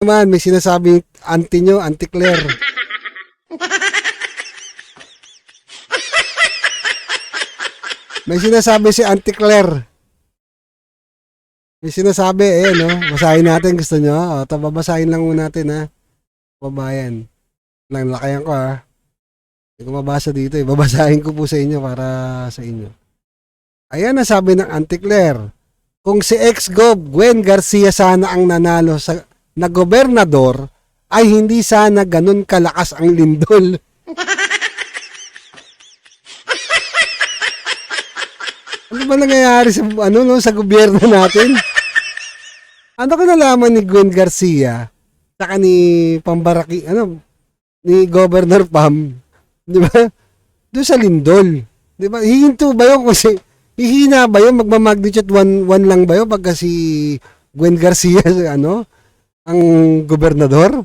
Naman, may sinasabing auntie nyo, Auntie Claire. May sinasabi si Auntie Claire. May sinasabi, no? Basahin natin, gusto nyo? O, babasahin lang muna natin, ha? Babayan. Lang, lakayan ko, ha? Hindi ko mabasa dito, eh. Babasahin ko po sa inyo para sa inyo. Ayan ang sabi ng Auntie Claire. Kung si ex-Gov Gwen Garcia sana ang nanalo na gobernador, ay hindi sana ganun kalakas ang lindol. Ano ba nangyayari sa sa gobyerno natin? Ano ko nalaman ni Gwen Garcia saka ni Pambaraki, ni Governor Pam, di ba? Doon sa lindol. Di ba? Hihinto ba yun kasi hihina ba yun? Magmamagnitude 1 lang ba yun pagka si Gwen Garcia, ang gobernador?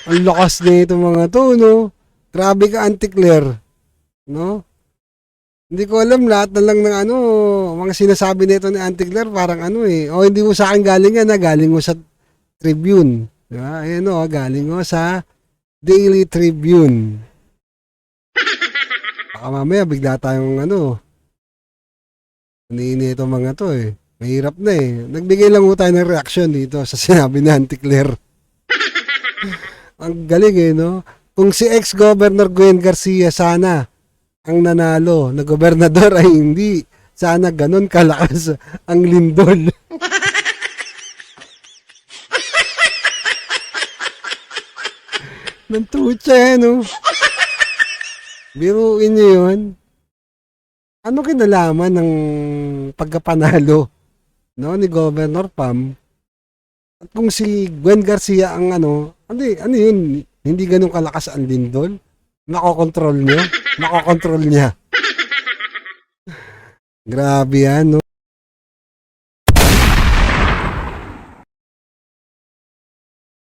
Ang lakas na itong mga to, no? Grabe ka, Auntie Claire. No? Hindi ko alam, lahat na lang ng mga sinasabi nito ni Auntie Claire, parang hindi mo sa akin galing yan, galing mo sa Tribune. Diba? Ayan galing mo sa Daily Tribune. Baka mamaya, bigla tayong nito mga to eh. Mahirap na eh. Nagbigay lang mo tayo ng reaction dito sa sinabi ni Auntie Claire. Ang galing eh, no? Kung si ex-Governor Gwen Garcia sana ang nanalo na gobernador ay hindi sana ganun kalakas ang lindol. Nantucha no? Biruin niyo yun. Ano kinalaman ng pagkapanalo ni Governor Pam? At kung si Gwen Garcia ang ano yun, hindi ganun kalakas ang lindol? Nakokontrol niya? Grabe yan, no?